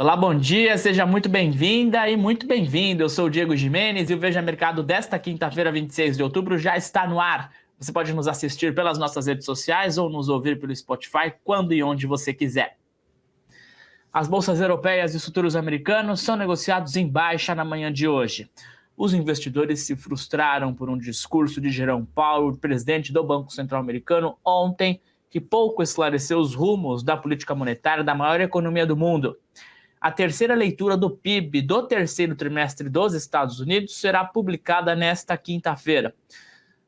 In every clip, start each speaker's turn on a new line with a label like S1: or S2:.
S1: Olá, bom dia, seja muito bem-vinda e muito bem-vindo. Eu sou o Diego Gimenez e o Veja Mercado desta quinta-feira, 26 de outubro, já está no ar. Você pode nos assistir pelas nossas redes sociais ou nos ouvir pelo Spotify quando e onde você quiser. As bolsas europeias e os futuros americanos são negociados em baixa na manhã de hoje. Os investidores se frustraram por um discurso de Jerome Powell, presidente do Banco Central Americano, ontem, que pouco esclareceu os rumos da política monetária da maior economia do mundo. A terceira leitura do PIB do terceiro trimestre dos Estados Unidos será publicada nesta quinta-feira.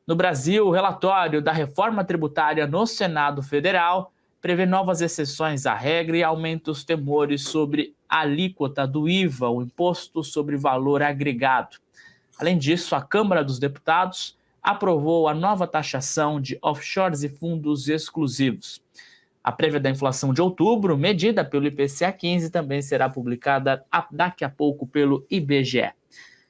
S1: No Brasil, o relatório da reforma tributária no Senado Federal prevê novas exceções à regra e aumenta os temores sobre a alíquota do IVA, o Imposto sobre Valor Agregado. Além disso, a Câmara dos Deputados aprovou a nova taxação de offshores e fundos exclusivos. A prévia da inflação de outubro, medida pelo IPCA 15, também será publicada daqui a pouco pelo IBGE.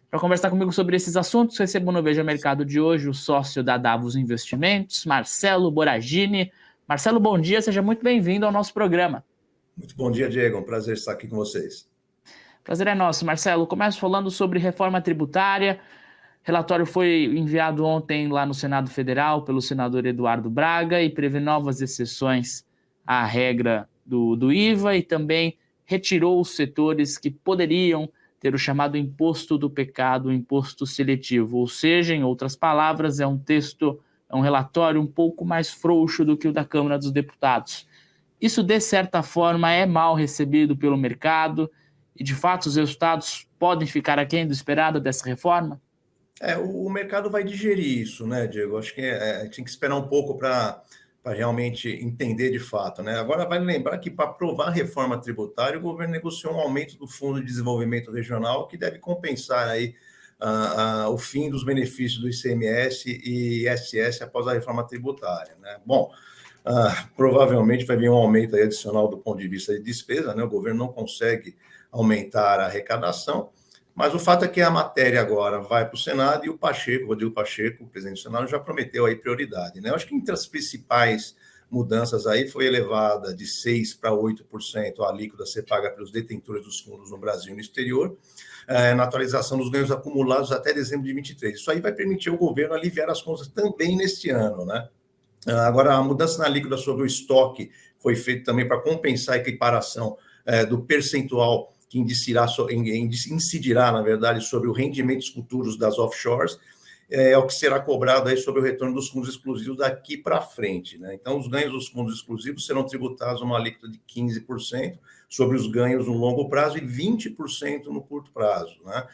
S1: Para conversar comigo sobre esses assuntos, recebo no Veja Mercado de hoje o sócio da Davos Investimentos, Marcelo Boragini. Marcelo, bom dia, seja muito bem-vindo ao nosso programa.
S2: Muito bom dia, Diego, é um prazer estar aqui com vocês.
S1: Prazer é nosso, Marcelo. Começo falando sobre reforma tributária. O relatório foi enviado ontem lá no Senado Federal pelo senador Eduardo Braga e prevê novas exceções à regra do IVA e também retirou os setores que poderiam ter o chamado imposto do pecado, o imposto seletivo. Ou seja, em outras palavras, é um relatório um pouco mais frouxo do que o da Câmara dos Deputados. Isso, de certa forma, é mal recebido pelo mercado e, de fato, os resultados podem ficar aquém do esperado dessa reforma?
S2: O mercado vai digerir isso, né, Diego? Acho que tem que esperar um pouco para realmente entender de fato, né? Agora, vale lembrar que para aprovar a reforma tributária, o governo negociou um aumento do Fundo de Desenvolvimento Regional que deve compensar aí o fim dos benefícios do ICMS e ISS após a reforma tributária, né? Bom, provavelmente vai vir um aumento aí adicional do ponto de vista de despesa, né? O governo não consegue aumentar a arrecadação, mas o fato é que a matéria agora vai para o Senado e o Pacheco, Rodrigo Pacheco, o presidente do Senado, já prometeu aí prioridade, né? Eu acho que entre as principais mudanças aí foi elevada de 6% para 8% a alíquota a ser paga pelos detentores dos fundos no Brasil e no exterior, na atualização dos ganhos acumulados até dezembro de 23. Isso aí vai permitir ao governo aliviar as contas também neste ano, né? Agora, a mudança na alíquota sobre o estoque foi feita também para compensar a equiparação do percentual que incidirá, na verdade, sobre os rendimentos futuros das offshores, é o que será cobrado aí sobre o retorno dos fundos exclusivos daqui para frente, né? Então, os ganhos dos fundos exclusivos serão tributados uma alíquota de 15% sobre os ganhos no longo prazo e 20% no curto prazo, né?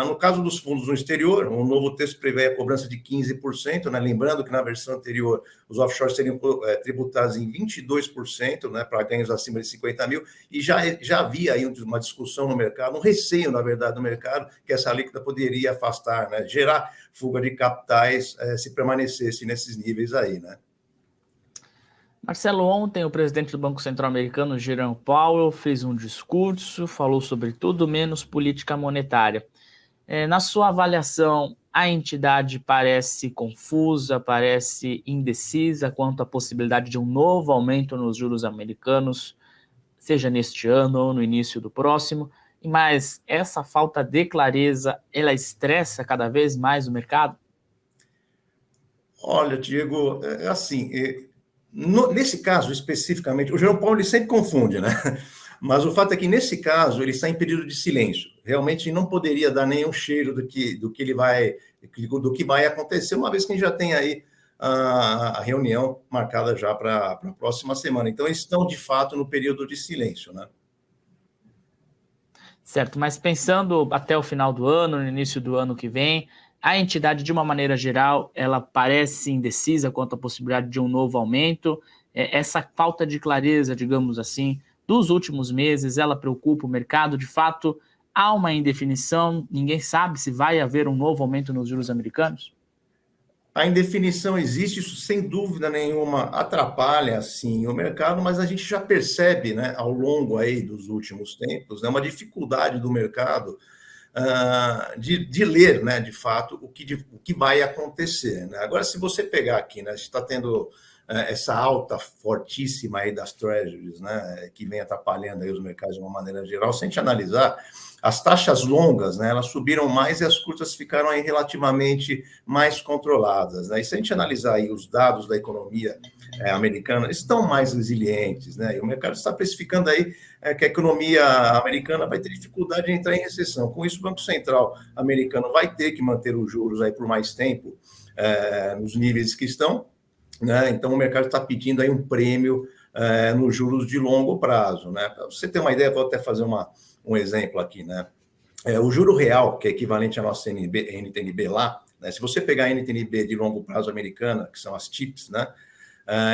S2: No caso dos fundos no exterior, o novo texto prevê a cobrança de 15%, né? Lembrando que na versão anterior os offshores seriam tributados em 22%, né, para ganhos acima de 50 mil, e já havia aí uma discussão no mercado, um receio, na verdade, no mercado, que essa alíquota poderia afastar, né, gerar fuga de capitais se permanecesse nesses níveis aí, né?
S1: Marcelo, ontem o presidente do Banco Central Americano, Jerome Powell, fez um discurso, falou sobre tudo menos política monetária. Na sua avaliação, a entidade parece confusa, parece indecisa quanto à possibilidade de um novo aumento nos juros americanos, seja neste ano ou no início do próximo, mas essa falta de clareza, ela estressa cada vez mais o mercado?
S2: Olha, Diego, assim, nesse caso especificamente, o Jerome Powell ele sempre confunde, né? Mas o fato é que nesse caso ele está em período de silêncio. Realmente não poderia dar nenhum cheiro do que vai acontecer, uma vez que a gente já tem aí a reunião marcada já para a próxima semana. Então, eles estão de fato no período de silêncio, né?
S1: Certo, mas pensando até o final do ano, no início do ano que vem, a entidade, de uma maneira geral, ela parece indecisa quanto à possibilidade de um novo aumento. Essa falta de clareza, digamos assim, dos últimos meses, ela preocupa o mercado. De fato, há uma indefinição, ninguém sabe se vai haver um novo aumento nos juros americanos?
S2: A indefinição existe, isso sem dúvida nenhuma atrapalha, assim, o mercado, mas a gente já percebe, né, ao longo aí dos últimos tempos, né, uma dificuldade do mercado de ler, né, de fato, o que vai acontecer, né? Agora, se você pegar aqui, né, está tendo essa alta fortíssima aí das treasuries, né, que vem atrapalhando aí os mercados de uma maneira geral. Se a gente analisar, as taxas longas, né, elas subiram mais e as curtas ficaram aí relativamente mais controladas, né? E se a gente analisar aí os dados da economia americana, estão mais resilientes, né? E o mercado está precificando aí que a economia americana vai ter dificuldade de entrar em recessão. Com isso, o Banco Central americano vai ter que manter os juros aí por mais tempo nos níveis que estão, né? Então, o mercado está pedindo aí um prêmio nos juros de longo prazo, né? Para você ter uma ideia, vou até fazer um exemplo aqui, né? O juro real, que é equivalente à nossa NTNB lá, né? Se você pegar a NTNB de longo prazo americana, que são as TIPS, né?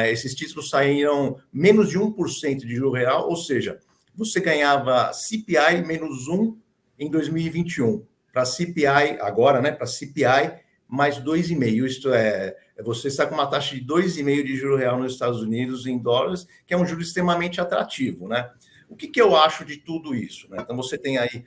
S2: Esses títulos saíram menos de 1% de juro real, ou seja, você ganhava CPI menos 1 em 2021, para CPI agora, né? Para CPI mais 2,5%, isto é, você está com uma taxa de 2,5% de juro real nos Estados Unidos em dólares, que é um juro extremamente atrativo, né? O que eu acho de tudo isso, né? Então, você tem aí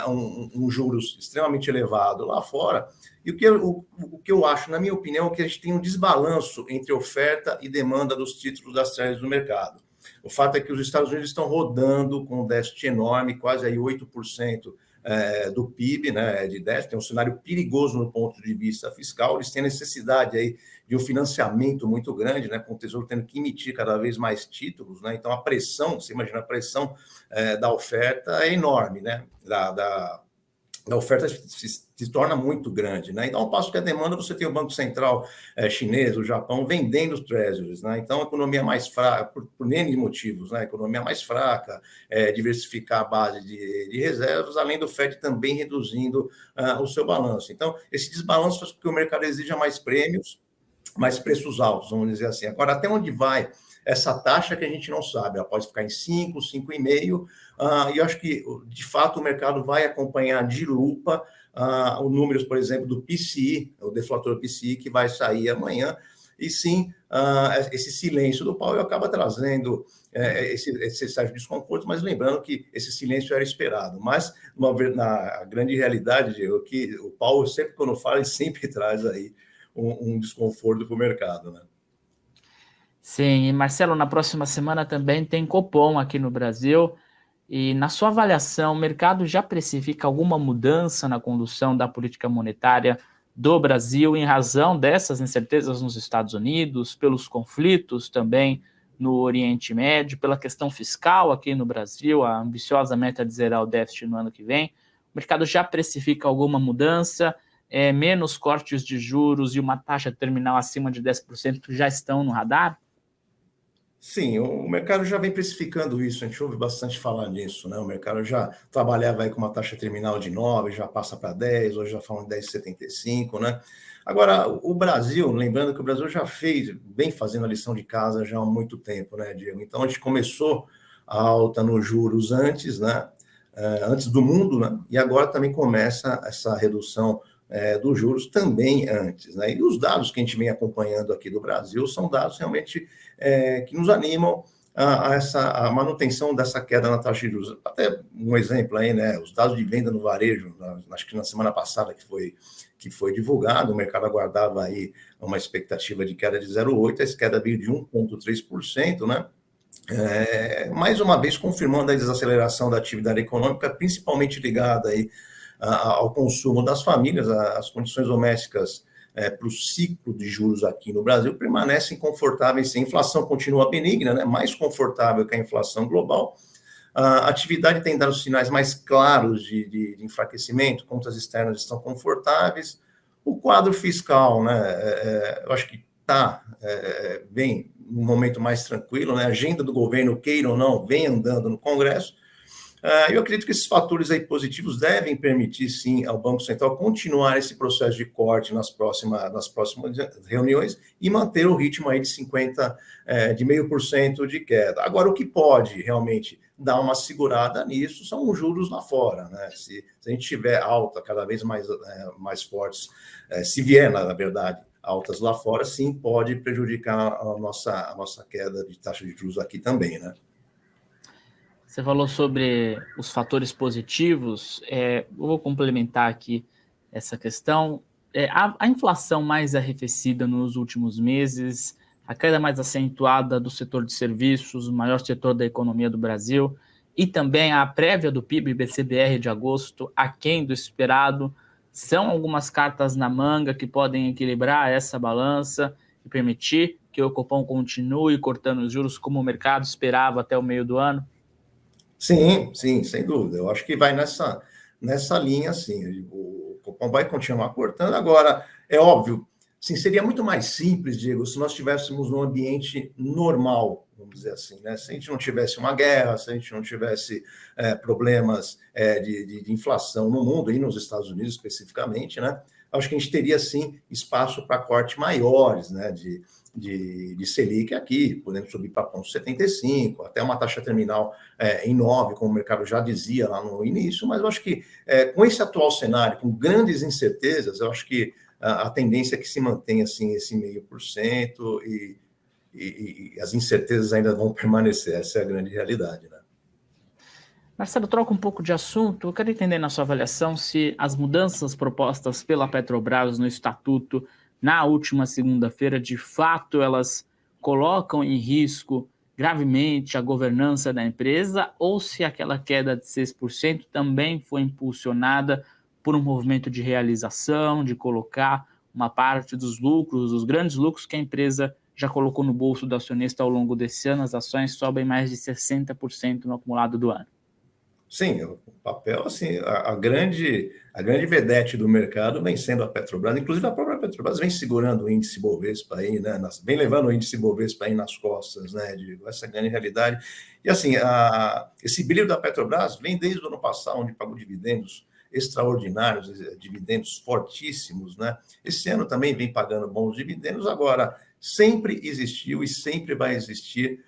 S2: um juros extremamente elevado lá fora, e o que eu acho, na minha opinião, é que a gente tem um desbalanço entre oferta e demanda dos títulos das treasuries do mercado. O fato é que os Estados Unidos estão rodando com um déficit enorme, quase aí 8% do PIB, né, de déficit, tem um cenário perigoso no ponto de vista fiscal, eles têm necessidade aí de um financiamento muito grande, né, com o Tesouro tendo que emitir cada vez mais títulos, né, então a pressão, você imagina, a pressão da oferta é enorme, né, da oferta se torna muito grande, né? Então, ao passo que a demanda, você tem o Banco Central chinês, o Japão, vendendo os treasuries, né? Então, a economia mais fraca, por N motivos, né? A economia mais fraca, diversificar a base de reservas, além do FED também reduzindo o seu balanço. Então, esse desbalanço faz com que o mercado exija mais prêmios, mais preços altos, vamos dizer assim. Agora, até onde vai essa taxa que a gente não sabe? Ela pode ficar em 5, 5,5%, e eu acho que, de fato, o mercado vai acompanhar de lupa os números, por exemplo, do PCI, o deflator PCI, que vai sair amanhã, e sim, esse silêncio do Powell acaba trazendo esse certo desconforto, mas lembrando que esse silêncio era esperado. Mas, na grande realidade, Diego, que o Powell, sempre quando fala, ele sempre traz aí um desconforto para o mercado, né?
S1: Sim, e Marcelo, na próxima semana também tem Copom aqui no Brasil. E na sua avaliação, o mercado já precifica alguma mudança na condução da política monetária do Brasil em razão dessas incertezas nos Estados Unidos, pelos conflitos também no Oriente Médio, pela questão fiscal aqui no Brasil, a ambiciosa meta de zerar o déficit no ano que vem? O mercado já precifica alguma mudança? Menos cortes de juros e uma taxa terminal acima de 10% já estão no radar?
S2: Sim, o mercado já vem precificando isso, a gente ouve bastante falar nisso, né? O mercado já trabalhava aí com uma taxa terminal de 9, já passa para 10, hoje já falam 10,75, né? Agora, o Brasil, lembrando que o Brasil já vem fazendo a lição de casa já há muito tempo, né, Diego? Então, a gente começou a alta nos juros antes, né? Antes do mundo, né? E agora também começa essa redução dos juros também antes, né? E os dados que a gente vem acompanhando aqui do Brasil são dados realmente que nos animam a manutenção dessa queda na taxa de juros. Até um exemplo aí, né? Os dados de venda no varejo, acho que na semana passada que foi divulgado, o mercado aguardava aí uma expectativa de queda de 0,8%, essa queda veio de 1,3%, né? Mais uma vez confirmando a desaceleração da atividade econômica, principalmente ligada aí ao consumo das famílias, as condições domésticas para o ciclo de juros aqui no Brasil permanecem confortáveis. A inflação continua benigna, né? Mais confortável que a inflação global. A atividade tem dado sinais mais claros de enfraquecimento, contas externas estão confortáveis. O quadro fiscal, né? Eu acho que vem num momento mais tranquilo, né? A agenda do governo, queira ou não, vem andando no Congresso. Eu acredito que esses fatores aí positivos devem permitir, sim, ao Banco Central continuar esse processo de corte nas próximas reuniões e manter o ritmo aí de 0,5% de queda. Agora, o que pode realmente dar uma segurada nisso são os juros lá fora, né? Se a gente tiver alta cada vez mais fortes, se vier, na verdade, altas lá fora, sim, pode prejudicar a nossa queda de taxa de juros aqui também, né?
S1: Você falou sobre os fatores positivos, eu vou complementar aqui essa questão. A inflação mais arrefecida nos últimos meses a queda mais acentuada do setor de serviços, o maior setor da economia do Brasil, e também a prévia do PIB-BCBR de agosto, aquém do esperado, são algumas cartas na manga que podem equilibrar essa balança e permitir que o Copom continue cortando os juros como o mercado esperava até o meio do ano?
S2: Sim, sim, sem dúvida. Eu acho que vai nessa linha, sim. O Copom vai continuar cortando. Agora, é óbvio, sim, seria muito mais simples, Diego, se nós estivéssemos num ambiente normal, vamos dizer assim, né? Se a gente não tivesse uma guerra, se a gente não tivesse problemas de inflação no mundo, e nos Estados Unidos especificamente, né? Acho que a gente teria, sim, espaço para corte maiores, né? De Selic aqui, podendo subir para 0,75, até uma taxa terminal em 9, como o mercado já dizia lá no início, mas eu acho que com esse atual cenário, com grandes incertezas, eu acho que a tendência é que se mantenha assim, esse 0,5% e as incertezas ainda vão permanecer, essa é a grande realidade, né?
S1: Marcelo, troca um pouco de assunto. Eu quero entender na sua avaliação se as mudanças propostas pela Petrobras no estatuto na última segunda-feira, de fato, elas colocam em risco gravemente a governança da empresa ou se aquela queda de 6% também foi impulsionada por um movimento de realização, de colocar uma parte dos lucros, os grandes lucros que a empresa já colocou no bolso do acionista ao longo desse ano. As ações sobem mais de 60% no acumulado do ano.
S2: Sim, o papel, assim, a grande vedete do mercado vem sendo a Petrobras, inclusive a própria Petrobras vem segurando o índice Bovespa aí, né, vem levando o índice Bovespa aí nas costas, né, essa grande realidade. E assim, esse brilho da Petrobras vem desde o ano passado, onde pagou dividendos extraordinários, dividendos fortíssimos, né? Esse ano também vem pagando bons dividendos, agora sempre existiu e sempre vai existir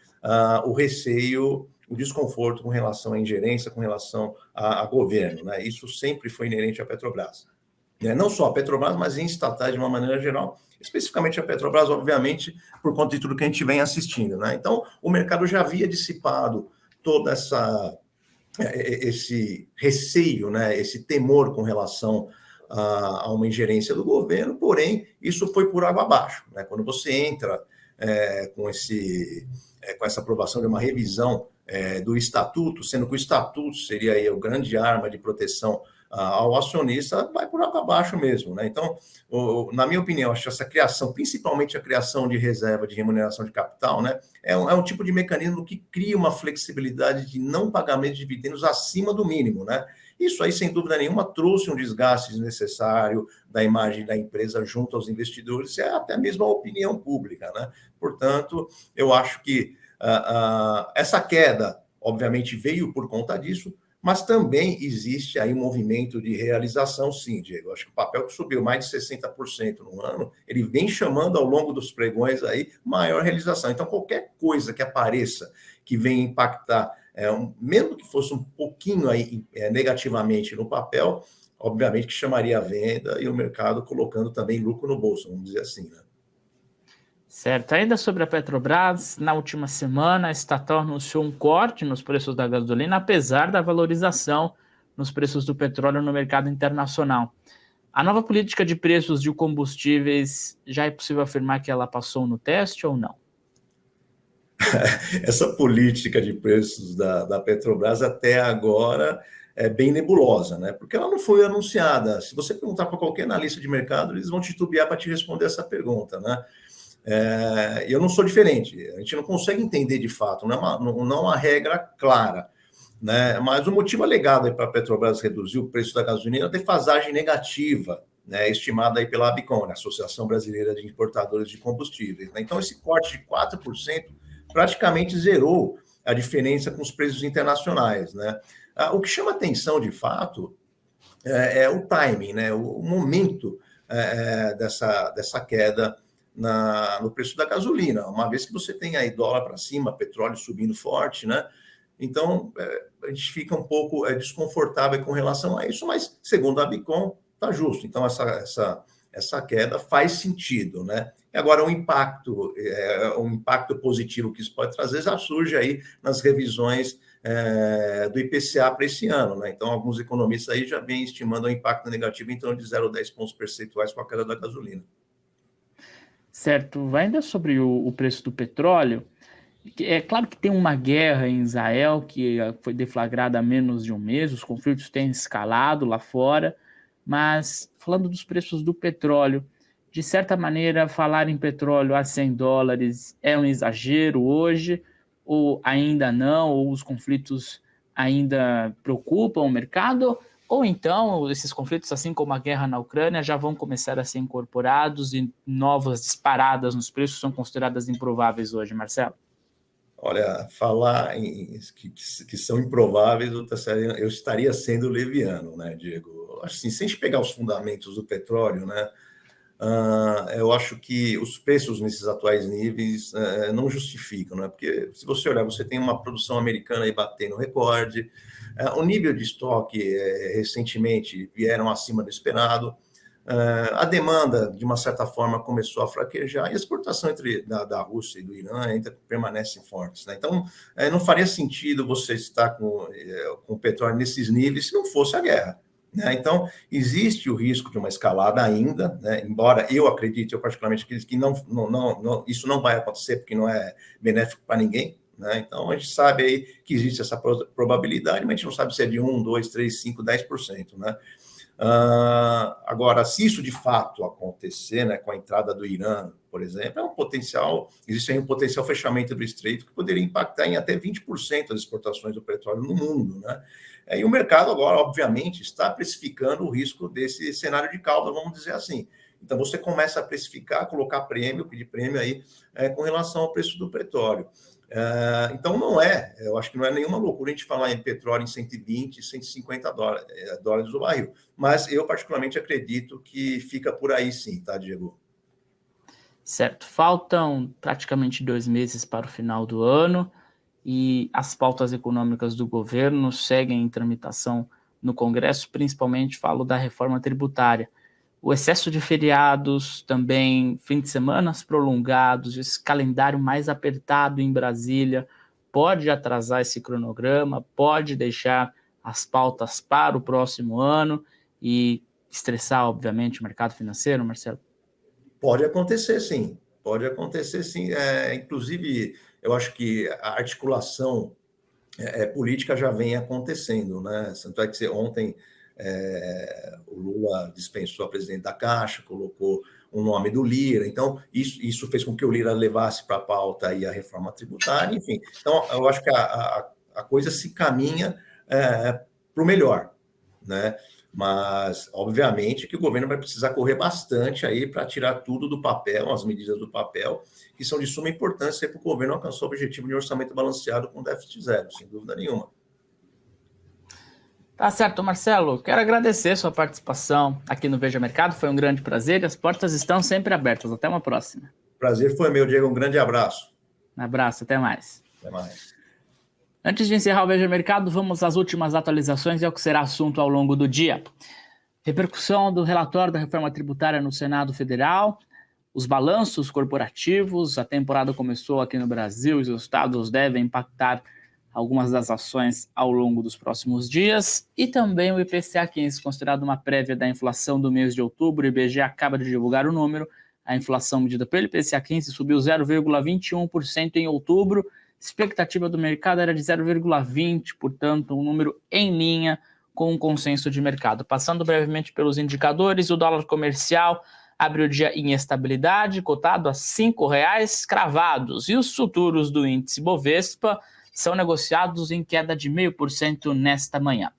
S2: o receio, o desconforto com relação à ingerência, com relação a governo, né? Isso sempre foi inerente à Petrobras. Não só a Petrobras, mas em estatais de uma maneira geral, especificamente a Petrobras, obviamente, por conta de tudo que a gente vem assistindo, né? Então, o mercado já havia dissipado toda esse receio, né? Esse temor com relação a uma ingerência do governo, porém, isso foi por água abaixo, né? Quando você entra com essa aprovação de uma revisão do estatuto, sendo que o estatuto seria aí a grande arma de proteção ao acionista, vai por água abaixo mesmo, né? Então, na minha opinião, acho que essa criação, principalmente a criação de reserva de remuneração de capital, né, é um tipo de mecanismo que cria uma flexibilidade de não pagamento de dividendos acima do mínimo, né? Isso aí, sem dúvida nenhuma, trouxe um desgaste desnecessário da imagem da empresa junto aos investidores e até mesmo a opinião pública, né? Portanto, eu acho que essa queda, obviamente, veio por conta disso, mas também existe aí um movimento de realização, sim, Diego. Acho que o papel que subiu mais de 60% no ano, ele vem chamando ao longo dos pregões aí maior realização. Então, qualquer coisa que apareça que venha impactar, mesmo que fosse um pouquinho aí negativamente no papel, obviamente que chamaria a venda e o mercado colocando também lucro no bolso, vamos dizer assim, né?
S1: Certo. Ainda sobre a Petrobras, na última semana, a estatal anunciou um corte nos preços da gasolina, apesar da valorização nos preços do petróleo no mercado internacional. A nova política de preços de combustíveis, já é possível afirmar que ela passou no teste ou não?
S2: Essa política de preços da Petrobras até agora é bem nebulosa, né? Porque ela não foi anunciada. Se você perguntar para qualquer analista de mercado, eles vão titubear para te responder essa pergunta, né? Eu não sou diferente. A gente não consegue entender de fato, não é uma regra clara, né? Mas o motivo alegado para a Petrobras reduzir o preço da gasolina é a defasagem negativa, né, estimada aí pela ABICOM, né, Associação Brasileira de Importadores de Combustíveis, né? Então, esse corte de 4% praticamente zerou a diferença com os preços internacionais, né? O que chama atenção, de fato, o timing, né? O momento dessa queda no preço da gasolina, uma vez que você tem aí dólar para cima, petróleo subindo forte, né? Então, a gente fica um pouco desconfortável com relação a isso, mas, segundo a Abicom, está justo. Então, essa queda faz sentido, né? E agora, um impacto positivo que isso pode trazer já surge aí nas revisões do IPCA para esse ano, né? Então, alguns economistas aí já vêm estimando um impacto negativo em torno de 0,10 pontos percentuais com a queda da gasolina.
S1: Certo, ainda sobre o preço do petróleo, é claro que tem uma guerra em Israel que foi deflagrada há menos de um mês, os conflitos têm escalado lá fora, mas falando dos preços do petróleo, de certa maneira, falar em petróleo a $100 é um exagero hoje, ou ainda não, ou os conflitos ainda preocupam o mercado, ou então esses conflitos, assim como a guerra na Ucrânia, já vão começar a ser incorporados e novas disparadas nos preços são consideradas improváveis hoje, Marcelo?
S2: Olha, falar que são improváveis, eu estaria sendo leviano, né, Diego? Assim, se a gente pegar os fundamentos do petróleo, né, eu acho que os preços nesses atuais níveis não justificam, né? Porque se você olhar, você tem uma produção americana aí batendo recorde, o nível de estoque recentemente vieram acima do esperado, a demanda, de uma certa forma, começou a fraquejar e a exportação da Rússia e do Irã ainda permanecem fortes, né? Então, não faria sentido você estar com o petróleo nesses níveis se não fosse a guerra, né? Então, existe o risco de uma escalada ainda, né? Embora eu acredite, eu particularmente acredito que isso não vai acontecer, porque não é benéfico para ninguém, né? Então, a gente sabe aí que existe essa probabilidade, mas a gente não sabe se é de 1, 2, 3, 5, 10%, né? Agora, se isso de fato acontecer, né, com a entrada do Irã, por exemplo, existe aí um potencial fechamento do estreito que poderia impactar em até 20% das exportações do petróleo no mundo, né? E o mercado agora, obviamente, está precificando o risco desse cenário de cauda, vamos dizer assim. Então, você começa a precificar, colocar prêmio, pedir prêmio aí com relação ao preço do petróleo. Então, eu acho que não é nenhuma loucura a gente falar em petróleo em 120, 150 dólares o barril. Mas eu, particularmente, acredito que fica por aí sim, tá, Diego?
S1: Certo, faltam praticamente 2 meses para o final do ano e as pautas econômicas do governo seguem em tramitação no Congresso, principalmente falo da reforma tributária. O excesso de feriados, também fim de semana prolongados, esse calendário mais apertado em Brasília, pode atrasar esse cronograma, pode deixar as pautas para o próximo ano e estressar, obviamente, o mercado financeiro, Marcelo?
S2: Pode acontecer, sim. Pode acontecer, sim. Inclusive, eu acho que a articulação política já vem acontecendo, né? Tanto é que ontem o Lula dispensou a presidente da Caixa, colocou o nome do Lira, então isso fez com que o Lira levasse para a pauta aí a reforma tributária, enfim. Então, eu acho que a coisa se caminha para o melhor, né? Mas, obviamente, que o governo vai precisar correr bastante aí para tirar tudo do papel, as medidas do papel, que são de suma importância para o governo alcançar o objetivo de orçamento balanceado com déficit zero, sem dúvida nenhuma.
S1: Tá certo, Marcelo. Quero agradecer sua participação aqui no Veja Mercado. Foi um grande prazer e as portas estão sempre abertas. Até uma próxima.
S2: Prazer foi meu, Diego. Um grande abraço.
S1: Um abraço, até mais.
S2: Até mais.
S1: Antes de encerrar o Veja Mercado, vamos às últimas atualizações e ao que será assunto ao longo do dia. Repercussão do relatório da reforma tributária no Senado Federal, os balanços corporativos, a temporada começou aqui no Brasil e os resultados devem impactar algumas das ações ao longo dos próximos dias, e também o IPCA 15, considerado uma prévia da inflação do mês de outubro. O IBGE acaba de divulgar o número, a inflação medida pelo IPCA 15 subiu 0,21% em outubro, expectativa do mercado era de 0,20%, portanto, um número em linha com o consenso de mercado. Passando brevemente pelos indicadores, o dólar comercial abre o dia em estabilidade, cotado a R$ 5,00 cravados, e os futuros do índice Bovespa são negociados em queda de 0,5% nesta manhã.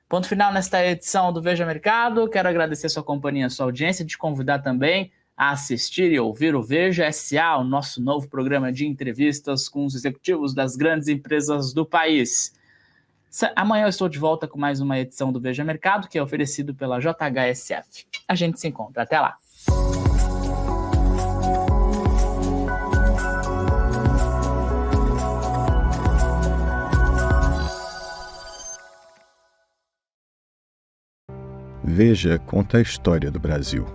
S1: Ponto final nesta edição do Veja Mercado. Quero agradecer sua companhia, sua audiência, e te convidar também a assistir e ouvir o Veja SA, o nosso novo programa de entrevistas com os executivos das grandes empresas do país. Amanhã eu estou de volta com mais uma edição do Veja Mercado, que é oferecido pela JHSF. A gente se encontra. Até lá.
S3: Veja conta a história do Brasil.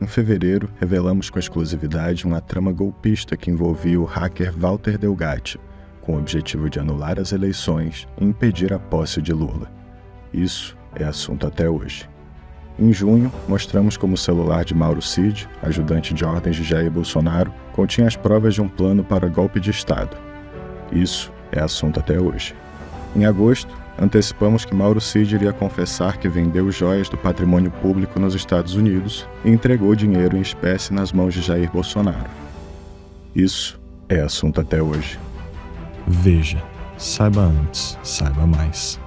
S3: Em fevereiro, revelamos com exclusividade uma trama golpista que envolvia o hacker Walter Delgatti, com o objetivo de anular as eleições e impedir a posse de Lula. Isso é assunto até hoje. Em junho, mostramos como o celular de Mauro Cid, ajudante de ordens de Jair Bolsonaro, continha as provas de um plano para golpe de Estado. Isso é assunto até hoje. Em agosto, antecipamos que Mauro Cid iria confessar que vendeu joias do patrimônio público nos Estados Unidos e entregou dinheiro em espécie nas mãos de Jair Bolsonaro. Isso é assunto até hoje.
S4: Veja, saiba antes, saiba mais.